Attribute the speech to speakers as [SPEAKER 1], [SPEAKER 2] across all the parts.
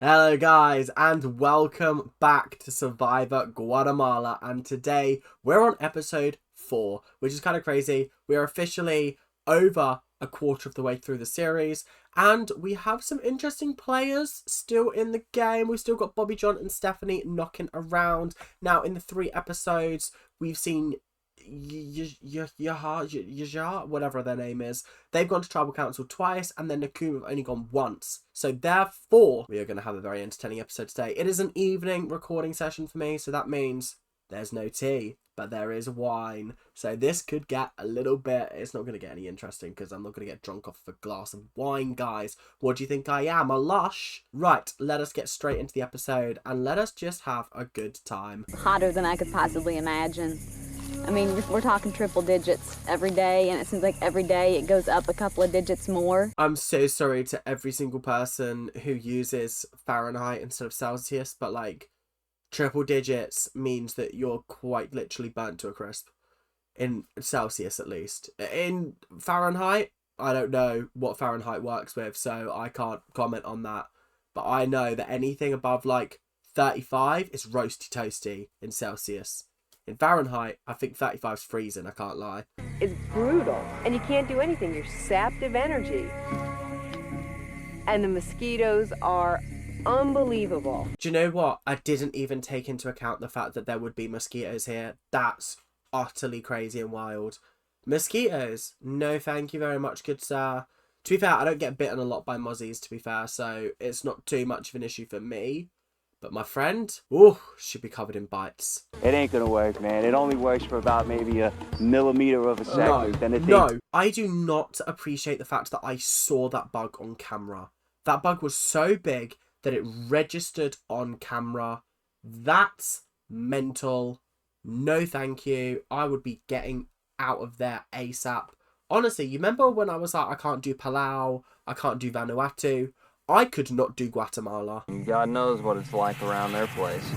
[SPEAKER 1] Hello guys and welcome back to Survivor Guatemala, and today we're on episode 4, which is kind of crazy. We are officially over a quarter of the way through the series and we have some interesting players still in the game. We've still got Bobby, John and Stephanie knocking around. Now in the 3 episodes we've seen Yaja, whatever their name is. They've gone to tribal council twice, and then GOOOO have only gone once. So therefore, we are going to have a very entertaining episode today. It is an evening recording session for me, so that means there's no tea, but there is wine. So this could get a little bit, it's not going to get any interesting because I'm not going to get drunk off of a glass of wine, guys. What do you think I am, a lush? Right, let us get straight into the episode and let us just have a good time.
[SPEAKER 2] Hotter than I could possibly imagine. I mean, we're talking triple digits every day, and it seems like every day it goes up a couple of digits more.
[SPEAKER 1] I'm so sorry to every single person who uses Fahrenheit instead of Celsius, but like triple digits means that you're quite literally burnt to a crisp. In Celsius, at least. In Fahrenheit, I don't know what Fahrenheit works with, so I can't comment on that. But I know that anything above like 35 is roasty toasty in Celsius. In Fahrenheit, I think 35 is freezing, I can't lie.
[SPEAKER 3] It's brutal, and you can't do anything. You're sapped of energy. And the mosquitoes are unbelievable.
[SPEAKER 1] Do you know what? I didn't even take into account the fact that there would be mosquitoes here. That's utterly crazy and wild. Mosquitoes? No thank you very much, good sir. To be fair, I don't get bitten a lot by mozzies, to be fair, so it's not too much of an issue for me. But my friend, ooh, should be covered in bites.
[SPEAKER 4] It ain't gonna work, man. It only works for about maybe a millimeter of a second.
[SPEAKER 1] No, I do not appreciate the fact that I saw that bug on camera. That bug was so big that it registered on camera. That's mental. No thank you. I would be getting out of there ASAP. Honestly, you remember when I was like, I can't do Palau, I can't do Vanuatu. I could not do Guatemala.
[SPEAKER 5] God knows what it's like around their place.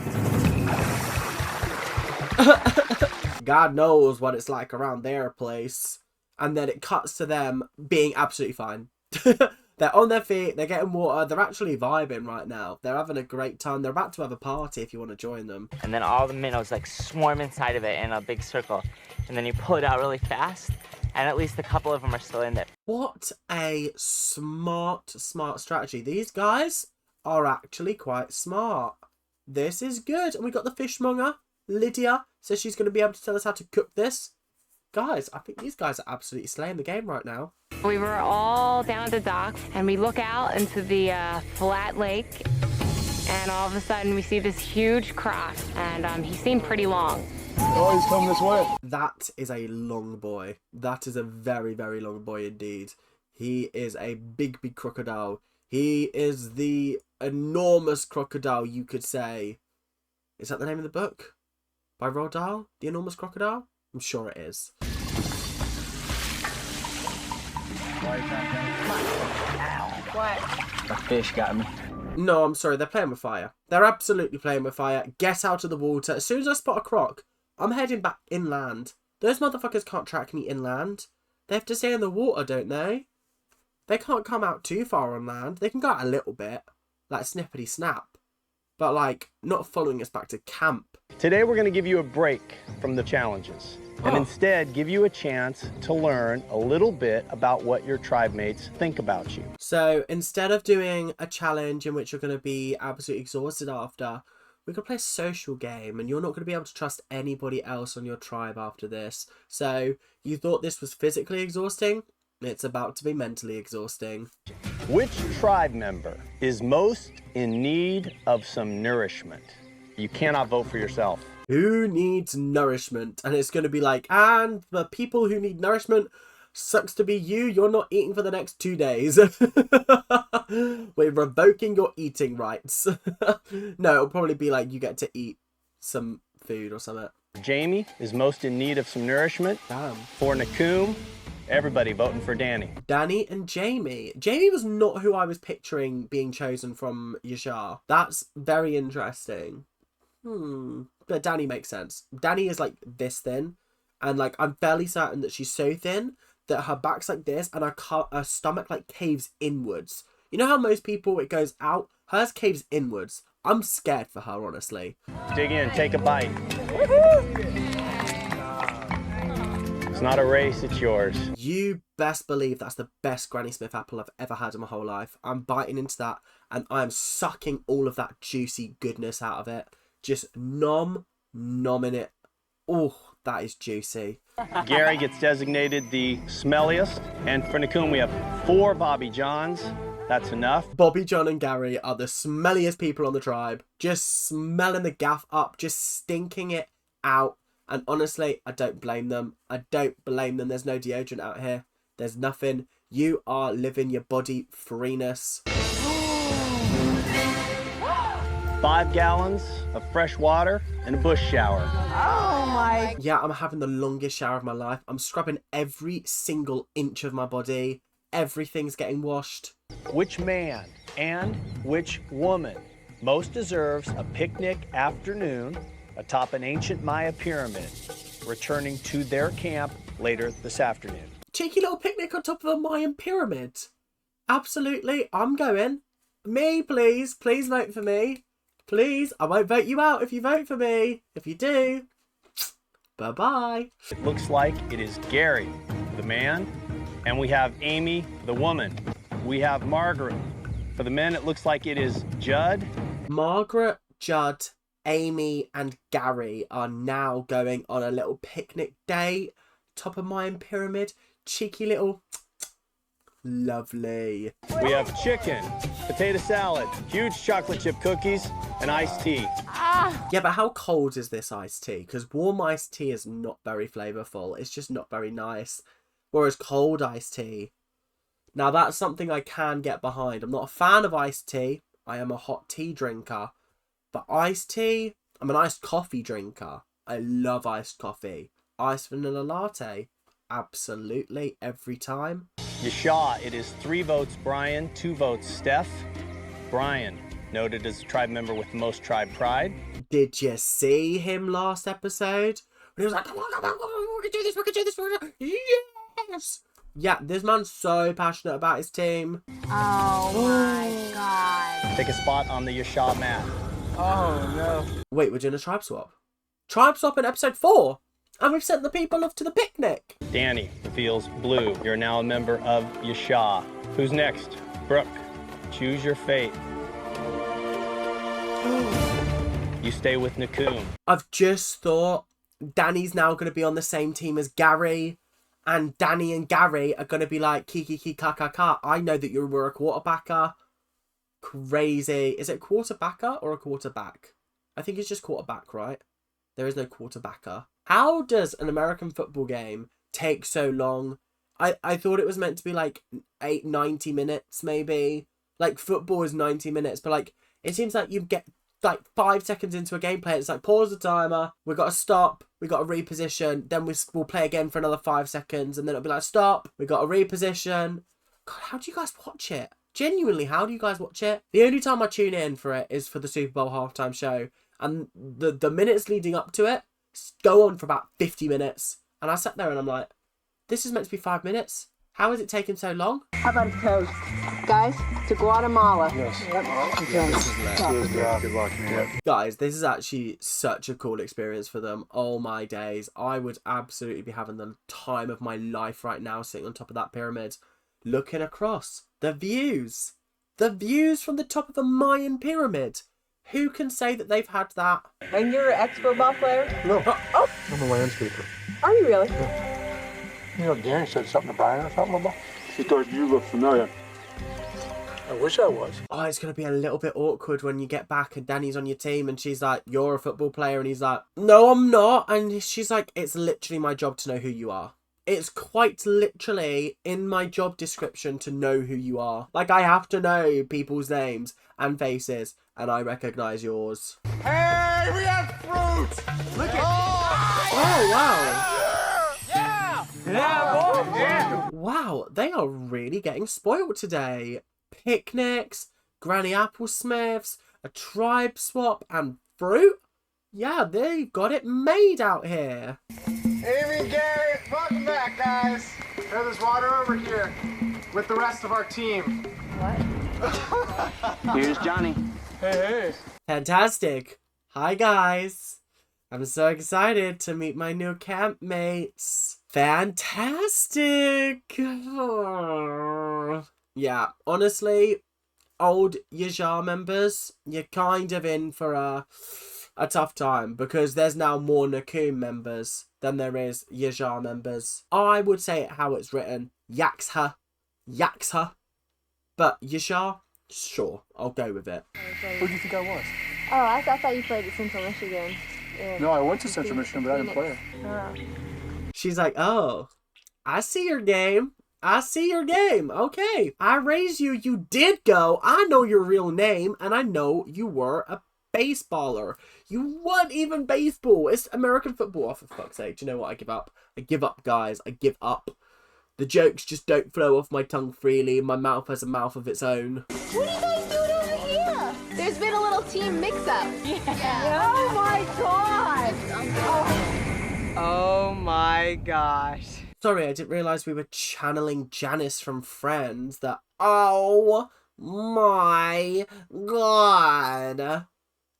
[SPEAKER 1] God knows what it's like around their place. And then it cuts to them being absolutely fine. They're on their feet, they're getting water, they're actually vibing right now. They're having a great time. They're about to have a party if you want to join them.
[SPEAKER 6] And then all the minnows like swarm inside of it in a big circle. And then you pull it out really fast. And at least a couple of them are still in there.
[SPEAKER 1] What a smart strategy. These guys are actually quite smart. This is good. And we got the fishmonger, Lydia. So she's going to be able to tell us how to cook this. Guys, I think these guys are absolutely slaying the game right now.
[SPEAKER 7] We were all down at the dock, and we look out into the flat lake, and all of a sudden we see this huge croc, and he seemed pretty long.
[SPEAKER 4] Oh, he's coming this way.
[SPEAKER 1] That is a long boy. That is a very, very long boy indeed. He is a big, big crocodile. He is the enormous crocodile, you could say. Is that the name of the book? By Roald Dahl? The Enormous Crocodile? I'm sure it is.
[SPEAKER 3] What?
[SPEAKER 5] A fish got me.
[SPEAKER 1] No, I'm sorry. They're playing with fire. They're absolutely playing with fire. Get out of the water. As soon as I spot a croc, I'm heading back inland. Those motherfuckers can't track me inland. They have to stay in the water, don't they? They can't come out too far on land. They can go out a little bit. Like snippety snap. But like, not following us back to camp.
[SPEAKER 8] Today we're going to give you a break from the challenges and instead give you a chance to learn a little bit about what your tribe mates think about you.
[SPEAKER 1] So instead of doing a challenge in which you're going to be absolutely exhausted after, we're going to play a social game and you're not going to be able to trust anybody else on your tribe after this. So you thought this was physically exhausting? It's about to be mentally exhausting.
[SPEAKER 8] Which tribe member is most in need of some nourishment? You cannot vote for yourself.
[SPEAKER 1] Who needs nourishment? And it's going to be like, and the people who need nourishment, sucks to be you. You're not eating for the next 2 days. We're revoking your eating rights. No, it'll probably be like you get to eat some food or something.
[SPEAKER 8] Jamie is most in need of some nourishment.
[SPEAKER 1] Damn.
[SPEAKER 8] For GOOOO, everybody voting for Danny.
[SPEAKER 1] Danny and Jamie. Jamie was not who I was picturing being chosen from Yashar. That's very interesting. But Danny makes sense. Danny is like this thin. And like, I'm fairly certain that she's so thin that her back's like this and her stomach like caves inwards. You know how most people, it goes out Hers caves inwards. I'm scared for her, honestly.
[SPEAKER 8] Dig in, take a bite. It's not a race, it's yours.
[SPEAKER 1] You best believe that's the best Granny Smith apple I've ever had in my whole life. I'm biting into that and I'm sucking all of that juicy goodness out of it. Just nomming it. Oh, that is juicy.
[SPEAKER 8] Gary gets designated the smelliest. And for Nacum, we have 4 Bobby Johns. That's enough.
[SPEAKER 1] Bobby, John and Gary are the smelliest people on the tribe. Just smelling the gaff up, just stinking it out. And honestly, I don't blame them. I don't blame them. There's no deodorant out here. There's nothing. You are living your body freeness.
[SPEAKER 8] 5 gallons of fresh water and a bush shower.
[SPEAKER 3] Oh my.
[SPEAKER 1] Yeah, I'm having the longest shower of my life. I'm scrubbing every single inch of my body. Everything's getting washed.
[SPEAKER 8] Which man and which woman most deserves a picnic afternoon atop an ancient Maya pyramid, returning to their camp later this afternoon?
[SPEAKER 1] Cheeky little picnic on top of a Mayan pyramid. Absolutely, I'm going. Me, please. Please vote for me. Please, I won't vote you out if you vote for me. If you do, bye-bye.
[SPEAKER 8] It looks like it is Gary, the man, and we have Amy, the woman. We have Margaret. For the men, it looks like it is Judd.
[SPEAKER 1] Margaret, Judd, Amy and Gary are now going on a little picnic date. Top of Mayan pyramid. Cheeky little... Lovely.
[SPEAKER 8] We have chicken, potato salad, huge chocolate chip cookies, and iced tea.
[SPEAKER 1] Yeah, but how cold is this iced tea? Because warm iced tea is not very flavourful. It's just not very nice. Whereas cold iced tea... Now that's something I can get behind. I'm not a fan of iced tea. I am a hot tea drinker. But iced tea, I'm an iced coffee drinker. I love iced coffee. Iced vanilla latte, absolutely, every time.
[SPEAKER 8] Yasha, it is 3 votes Brian, 2 votes Steph. Brian, noted as a tribe member with the most tribe pride.
[SPEAKER 1] Did you see him last episode? When he was like, come on, come on, come on, we can do this, we can do this, we can do this. Yes! Yeah, this man's so passionate about his team.
[SPEAKER 2] Oh my god.
[SPEAKER 8] Take a spot on the Yasha mat.
[SPEAKER 5] Oh no.
[SPEAKER 1] Wait, we're doing a tribe swap? Tribe swap in episode 4? And we've sent the people off to the picnic.
[SPEAKER 8] Danny, the field's blue. You're now a member of Yasha. Who's next? Brooke, choose your fate. You stay with Nacum.
[SPEAKER 1] I've just thought Danny's now going to be on the same team as Gary. And Danny and Gary are going to be like, kiki ka ka ka. I know that you were a quarterbacker. Crazy. Is it quarterbacker or a quarterback? I think it's just quarterback, right? There is no quarterbacker. How does an American football game take so long? I thought it was meant to be like 90 minutes maybe. Like football is 90 minutes, but like it seems like you get like 5 seconds into a gameplay. It's like pause the timer. We got to stop. We got to reposition. Then we'll play again for another 5 seconds, and then it'll be like stop. We got to reposition. God, how do you guys watch it? Genuinely, how do you guys watch it? The only time I tune in for it is for the Super Bowl halftime show, and the minutes leading up to it go on for about 50 minutes. And I sat there and I'm like, this is meant to be 5 minutes. How is it taking so long?
[SPEAKER 3] How about a toast? Guys, to Guatemala.
[SPEAKER 5] Yes. Good luck, man.
[SPEAKER 1] Guys, this is actually such a cool experience for them. Oh my days. I would absolutely be having the time of my life right now sitting on top of that pyramid, looking across. The views. The views from the top of the Mayan pyramid. Who can say that they've had that?
[SPEAKER 3] And you're an ex-football player?
[SPEAKER 9] No,
[SPEAKER 3] Oh,
[SPEAKER 9] I'm a landscaper.
[SPEAKER 3] are you really?
[SPEAKER 9] You know, Danny said something to Brian or something about.
[SPEAKER 10] She thought you looked familiar.
[SPEAKER 9] I wish I was.
[SPEAKER 1] Oh, it's going to be a little bit awkward when you get back and Danny's on your team and she's like, you're a football player. And he's like, no, I'm not. And she's like, it's literally my job to know who you are. It's quite literally in my job description to know who you are. Like, I have to know people's names and faces, and I recognise yours.
[SPEAKER 10] Hey, we have fruit! Look at
[SPEAKER 1] Oh, wow.
[SPEAKER 10] Yeah, boy! Yeah!
[SPEAKER 1] Wow, they are really getting spoiled today. Picnics, Granny Applesmiths, a tribe swap, and fruit? Yeah, they've got it made out here.
[SPEAKER 11] Amy, Garrett, welcome back, guys. There's water over here with the rest of our team.
[SPEAKER 3] What?
[SPEAKER 4] Here's Johnny.
[SPEAKER 5] Hey.
[SPEAKER 1] Fantastic. Hi, guys. I'm so excited to meet my new campmates. Fantastic. Yeah, honestly, old Yajar members, you're kind of in for a tough time because there's now more Nakum members than there is Yajar members. I would say it how it's written. Yaxha. But Yajar, sure, I'll go with it.
[SPEAKER 9] Who do you think I was?
[SPEAKER 2] Oh, I thought you played at Central Michigan.
[SPEAKER 9] No, I went to Central Michigan, but I didn't play it.
[SPEAKER 1] She's like, oh, I see your game. Okay. I raised you. You did go. I know your real name, and I know you were a baseballer. You weren't even baseball. It's American football. Oh, for fuck's sake. Do you know what? I give up. I give up, guys. I give up. The jokes just don't flow off my tongue freely. My mouth has a mouth of its own.
[SPEAKER 2] What are you guys doing over here? There's been a little team mix-up. Yeah.
[SPEAKER 3] Oh my God!
[SPEAKER 12] Oh my gosh.
[SPEAKER 1] Sorry, I didn't realise we were channeling Janice from Friends. That, oh my God.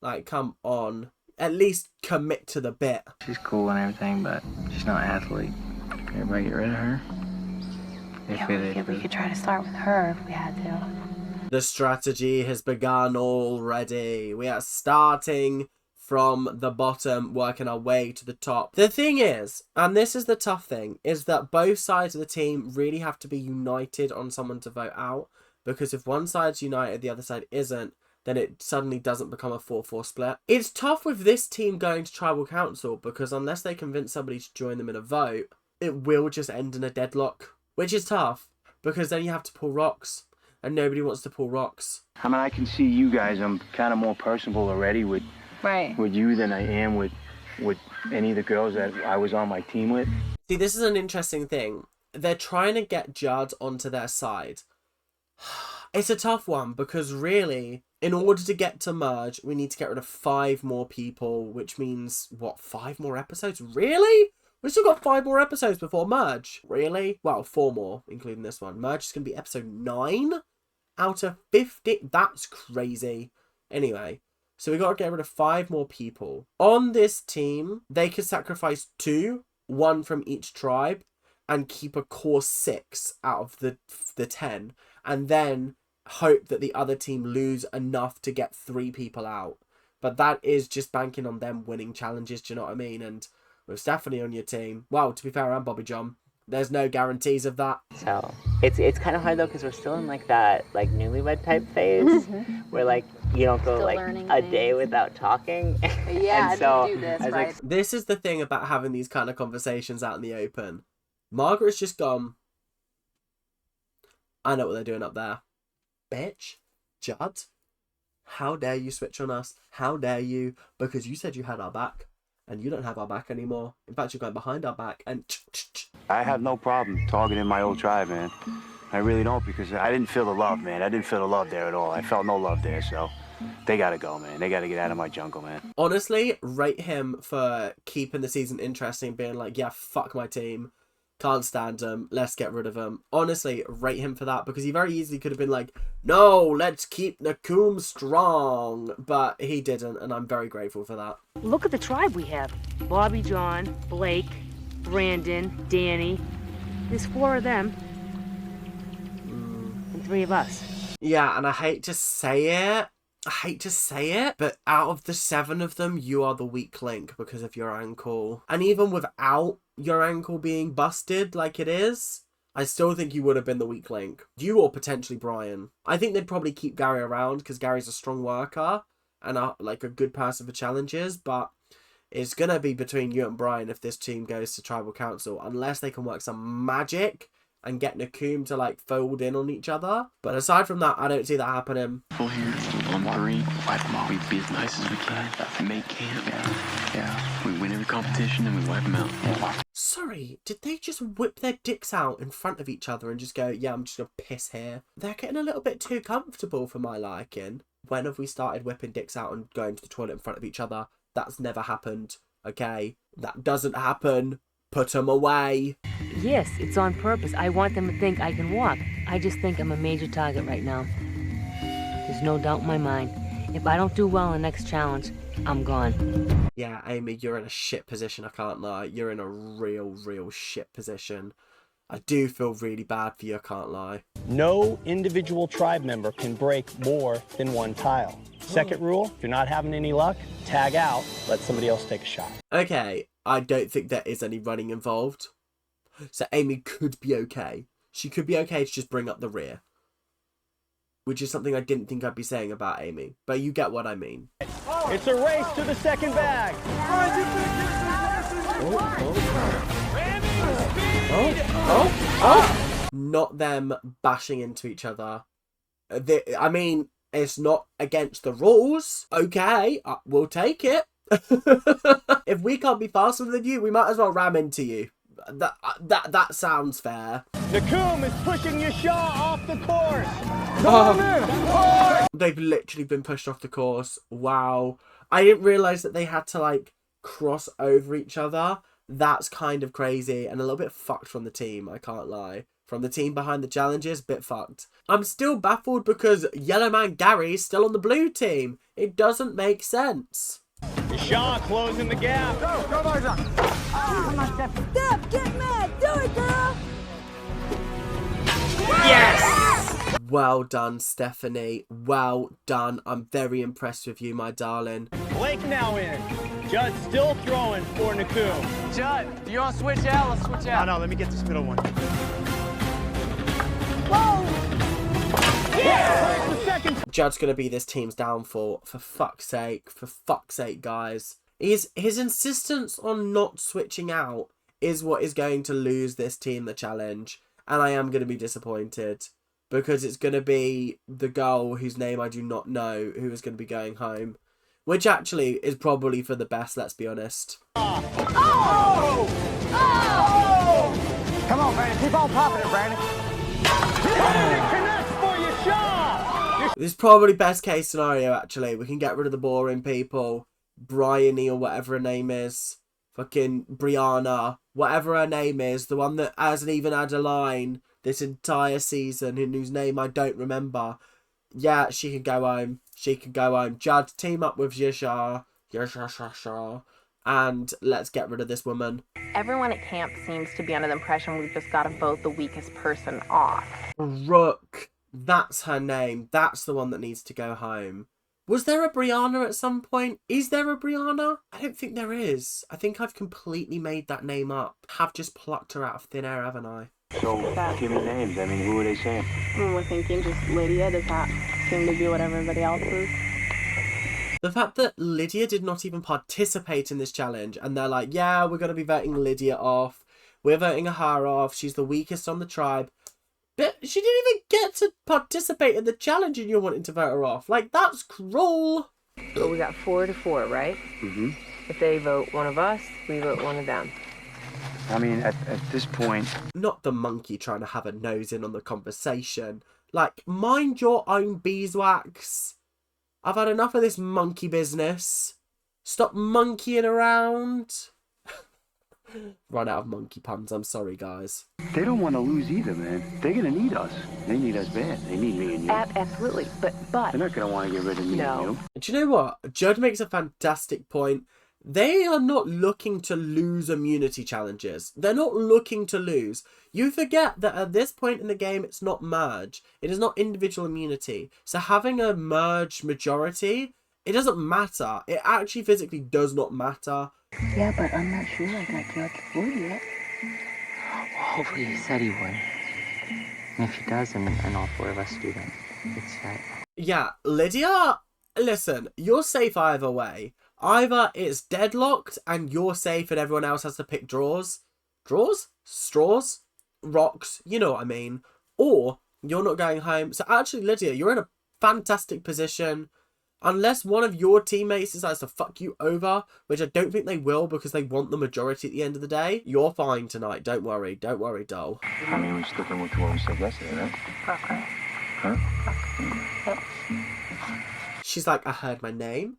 [SPEAKER 1] Like, come on. At least commit to the bit.
[SPEAKER 13] She's cool and everything, but she's not an athlete. Everybody get rid of her.
[SPEAKER 7] We could try to start with her if we had to.
[SPEAKER 1] The strategy has begun already. We are starting from the bottom, working our way to the top. The thing is, and this is the tough thing, is that both sides of the team really have to be united on someone to vote out. Because if one side's united, the other side isn't, then it suddenly doesn't become a 4-4 split. It's tough with this team going to tribal council, because unless they convince somebody to join them in a vote, it will just end in a deadlock. Which is tough, because then you have to pull rocks, and nobody wants to pull rocks.
[SPEAKER 4] I mean, I can see you guys. I'm kind of more personable already with you than I am with any of the girls that I was on my team with.
[SPEAKER 1] See, this is an interesting thing. They're trying to get Judd onto their side. It's a tough one, because really, in order to get to merge, we need to get rid of 5 more people, which means, what, 5 more episodes? Really? We've still got 5 more episodes before merge. Really? Well, 4 more, including this one. Merge is going to be episode 9 out of 50. That's crazy. Anyway, so we got to get rid of 5 more people. On this team, they could sacrifice 2, 1 from each tribe, and keep a core 6 out of the 10. And then hope that the other team lose enough to get 3 people out. But that is just banking on them winning challenges, do you know what I mean? And with Stephanie on your team, well, to be fair, and Bobby John, there's no guarantees of that.
[SPEAKER 6] So it's kind of hard though, because we're still in like that like newlywed type phase where like you don't go
[SPEAKER 2] Still
[SPEAKER 6] like a day without talking.
[SPEAKER 3] Yeah,
[SPEAKER 6] and so
[SPEAKER 3] I do this,
[SPEAKER 6] I was
[SPEAKER 3] right?
[SPEAKER 6] like,
[SPEAKER 1] This is the thing about having these kind of conversations out in the open. Margaret's just gone, I know what they're doing up there. Bitch, Judd, how dare you switch on us? How dare you? Because you said you had our back. And you don't have our back anymore. In fact, you're going behind our back and...
[SPEAKER 4] I have no problem targeting my old tribe, man. I really don't, because I didn't feel the love, man. I didn't feel the love there at all. I felt no love there, so they gotta go, man. They gotta get out of my jungle, man.
[SPEAKER 1] Honestly, rate him for keeping the season interesting, being like, yeah, fuck my team. Can't stand them. Let's get rid of them. Honestly, rate him for that, because he very easily could have been like, no, let's keep Nakum strong. But he didn't, and I'm very grateful for that.
[SPEAKER 14] Look at the tribe we have. Bobby John, Blake, Brandon, Danny. There's 4 of them. And 3 of us.
[SPEAKER 1] Yeah, and I hate to say it, but out of the 7 of them, you are the weak link because of your ankle. And even without your ankle being busted like it is, I still think you would have been the weak link. You or potentially Brian. I think they'd probably keep Gary around because Gary's a strong worker and like a good person for challenges, but it's going to be between you and Brian if this team goes to Tribal Council, unless they can work some magic and get Nakum to like fold in on each other. But aside from that, I don't see that happening.
[SPEAKER 15] People here on Marine, wipe them out. We be as nice as we can. Make camp. Yeah. We win every competition and we wipe them out.
[SPEAKER 1] Sorry, did they just whip their dicks out in front of each other and just go, yeah, I'm just gonna piss here? They're getting a little bit too comfortable for my liking. When have we started whipping dicks out and going to the toilet in front of each other? That's never happened, okay? That doesn't happen. Put them away.
[SPEAKER 14] Yes, it's on purpose. I want them to think I can walk. I just think I'm a major target right now. no doubt in my mind. If I don't do well in the next challenge, I'm gone.
[SPEAKER 1] Yeah, Amy, you're in a shit position, I can't lie. You're in a real shit position. I do feel really bad for you, I can't lie.
[SPEAKER 8] No individual tribe member can break more than one tile. Second rule, if you're not having any luck, tag out, let somebody else take a shot.
[SPEAKER 1] Okay, I don't think there is any running involved. So Amy could be okay. She could be okay to just bring up the rear. Which is something I didn't think I'd be saying about Amy. But you get what I mean.
[SPEAKER 8] It's a race to the second bag.
[SPEAKER 1] Not them bashing into each other. I mean, it's not against the rules. Okay, we'll take it. If we can't be faster than you, we might as well ram into you. That sounds fair.
[SPEAKER 8] GOOOO is pushing Yasha off the course.
[SPEAKER 1] They've literally been pushed off the course. Wow. I didn't realise that they had to, like, cross over each other. That's kind of crazy and a little bit fucked from the team, I can't lie. From the team behind the challenges, bit fucked. I'm still baffled because Yellow Man Gary's still on the blue team. It doesn't make sense.
[SPEAKER 8] Yasha closing the gap.
[SPEAKER 11] Go, Marja. Come on, Steph, get mad. Do it, girl.
[SPEAKER 1] Yes! Well done, Stephanie. Well done. I'm very impressed with you, my darling.
[SPEAKER 8] Blake now in. Judd still throwing for GOOOO.
[SPEAKER 12] Judd, do you want to switch out? Let's switch out.
[SPEAKER 8] No, let me get this middle one.
[SPEAKER 1] Judd's going to be this team's downfall. For fuck's sake, guys. His insistence on not switching out is what is going to lose this team the challenge. And I am going to be disappointed. Because it's going to be the girl whose name I do not know who is going to be going home. Which actually is probably for the best, let's be honest.
[SPEAKER 11] Oh! Oh! Come on, Brandon. Keep on popping it, Brandon.
[SPEAKER 8] Connects for Yasha.
[SPEAKER 1] This is probably best case scenario, actually. We can get rid of the boring people. Bryony or whatever her name is. Fucking Brianna. Whatever her name is. The one that hasn't even had a line this entire season. And whose name I don't remember. Yeah, she can go home. She can go home. Judd, team up with Yasha. And let's get rid of this woman.
[SPEAKER 16] Everyone at camp seems to be under the impression we've just got to vote the weakest person off.
[SPEAKER 1] Rook. That's her name. That's the one that needs to go home. Was there a Brianna at some point? Is there a Brianna? I don't think there is. I think I've completely made that name up. Have just plucked her out of thin air, haven't I?
[SPEAKER 4] So, give me names. I mean, who are they saying?
[SPEAKER 16] We're thinking just Lydia. Does that seem to be what everybody else is?
[SPEAKER 1] The fact that Lydia did not even participate in this challenge and they're like, yeah, we're going to be voting Lydia off. We're voting her off. She's the weakest on the tribe. But she didn't even get to participate in the challenge and you're wanting to vote her off. Like, that's cruel.
[SPEAKER 3] So we got 4-4, right?
[SPEAKER 4] Mm-hmm.
[SPEAKER 3] If they vote one of us, we vote one of them.
[SPEAKER 4] I mean, at this point...
[SPEAKER 1] Not the monkey trying to have a nose in on the conversation. Like, mind your own beeswax. I've had enough of this monkey business. Stop monkeying around. Run out of monkey puns. I'm sorry, guys.
[SPEAKER 4] They don't want to lose either, man. They're going to need us. They need us bad. They need me and you.
[SPEAKER 3] Absolutely. But...
[SPEAKER 4] They're not going to want to get rid of me and you.
[SPEAKER 1] Do you know what? Judd makes a fantastic point. They are not looking to lose immunity challenges. They're not looking to lose. You forget that at this point in the game, it's not merge. It is not individual immunity. So having a merge majority, it doesn't matter. It actually physically does not matter.
[SPEAKER 14] Yeah, but I'm not sure I got Judge Wood yet.
[SPEAKER 6] Well, hopefully he said he would. And if he does, and all four of us do, then it's right.
[SPEAKER 1] Yeah, Lydia, listen, you're safe either way. Either it's deadlocked and you're safe and everyone else has to pick draws. Draws? Straws? Rocks? You know what I mean. Or you're not going home. So actually, Lydia, you're in a fantastic position. Unless one of your teammates decides to fuck you over, which I don't think they will because they want the majority at the end of the day, you're fine tonight. Don't worry. Don't worry, doll.
[SPEAKER 15] I mean, we're sticking with what we said yesterday, right?
[SPEAKER 16] Okay.
[SPEAKER 15] Huh?
[SPEAKER 1] She's like, I heard my name.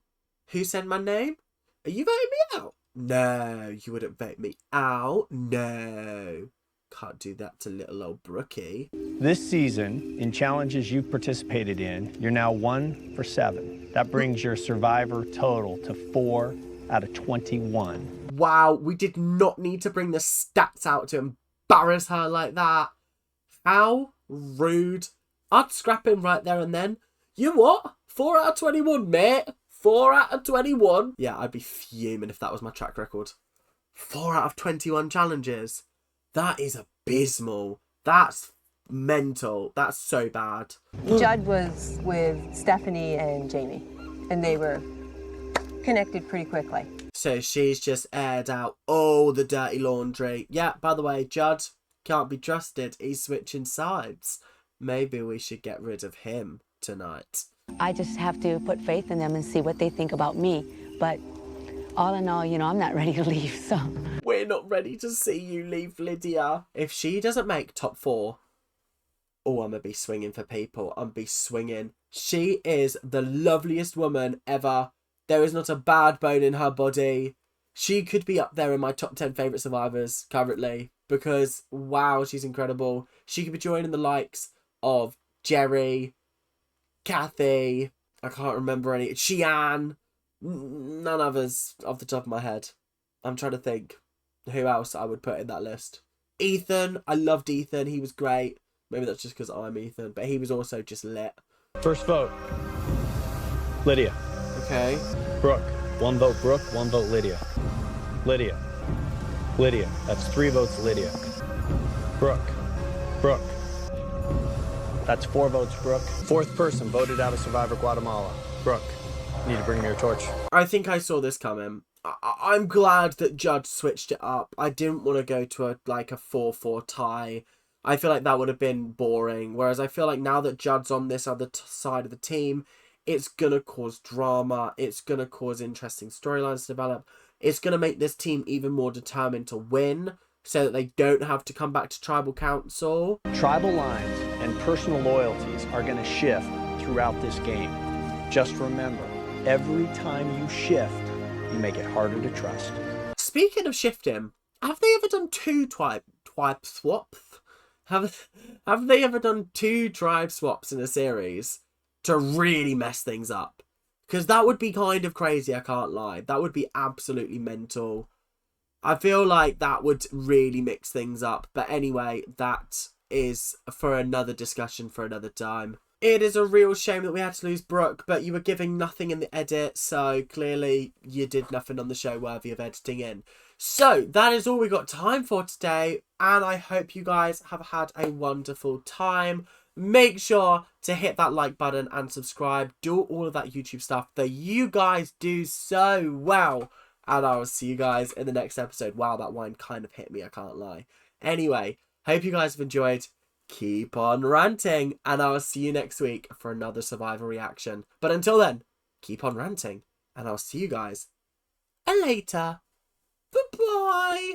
[SPEAKER 1] Who said my name? Are you voting me out? No, you wouldn't vote me out. No. Can't do that to little old Brookie.
[SPEAKER 8] This season, in challenges you've participated in, you're now 1 for 7. That brings your survivor total to 4 out of 21.
[SPEAKER 1] Wow, we did not need to bring the stats out to embarrass her like that. How rude. I'd scrap him right there and then. You what? 4 out of 21, mate. 4 out of 21. Yeah, I'd be fuming if that was my track record. 4 out of 21 challenges. That is abysmal. That's mental. That's so bad.
[SPEAKER 3] Judd was with Stephanie and Jamie, and they were connected pretty quickly.
[SPEAKER 1] So she's just aired out all the dirty laundry. Yeah, by the way, Judd can't be trusted. He's switching sides. Maybe we should get rid of him tonight.
[SPEAKER 17] I just have to put faith in them and see what they think about me. But all in all, you know, I'm not ready to leave, so.
[SPEAKER 1] We're not ready to see you leave, Lydia. If she doesn't make top 4, oh, I'm going to be swinging for people. I'm going to be swinging. She is the loveliest woman ever. There is not a bad bone in her body. She could be up there in my top 10 favourite survivors currently. Because, wow, she's incredible. She could be joining the likes of Jerry, Kathy, I can't remember any, Sheehan, none others off the top of my head. I'm trying to think who else I would put in that list. Ethan, I loved Ethan, he was great. Maybe that's just because I'm Ethan, but he was also just lit.
[SPEAKER 8] First vote, Lydia.
[SPEAKER 1] Okay.
[SPEAKER 8] Brooke. 1 vote Brooke, 1 vote Lydia. Lydia. Lydia. That's 3 votes Lydia. Brooke. Brooke. That's 4 votes Brooke. 4th person voted out of Survivor Guatemala. Brooke. You need to bring me your torch.
[SPEAKER 1] I think I saw this coming. I'm glad that Judd switched it up. I didn't want to go to a 4-4 tie. I feel like that would have been boring. Whereas I feel like now that Judd's on this other side of the team, it's going to cause drama. It's going to cause interesting storylines to develop. It's going to make this team even more determined to win so that they don't have to come back to tribal council.
[SPEAKER 8] Tribal lines and personal loyalties are going to shift throughout this game. Just remember, every time you shift, you make it harder to trust.
[SPEAKER 1] Speaking of shifting, have they ever done 2 tribe swaps? Have they ever done 2 tribe swaps in a series to really mess things up? Because that would be kind of crazy, I can't lie. That would be absolutely mental. I feel like that would really mix things up. But anyway, that is for another discussion for another time. It is a real shame that we had to lose Brooke, but you were giving nothing in the edit, so clearly you did nothing on the show worthy of editing in. So that is all we got time for today, and I hope you guys have had a wonderful time. Make sure to hit that like button and subscribe. Do all of that YouTube stuff that you guys do so well. And I will see you guys in the next episode. Wow, that wine kind of hit me, I can't lie. Anyway, hope you guys have enjoyed. Keep on ranting. And I will see you next week for another Survivor reaction. But until then, keep on ranting. And I'll see you guys later. Bye-bye.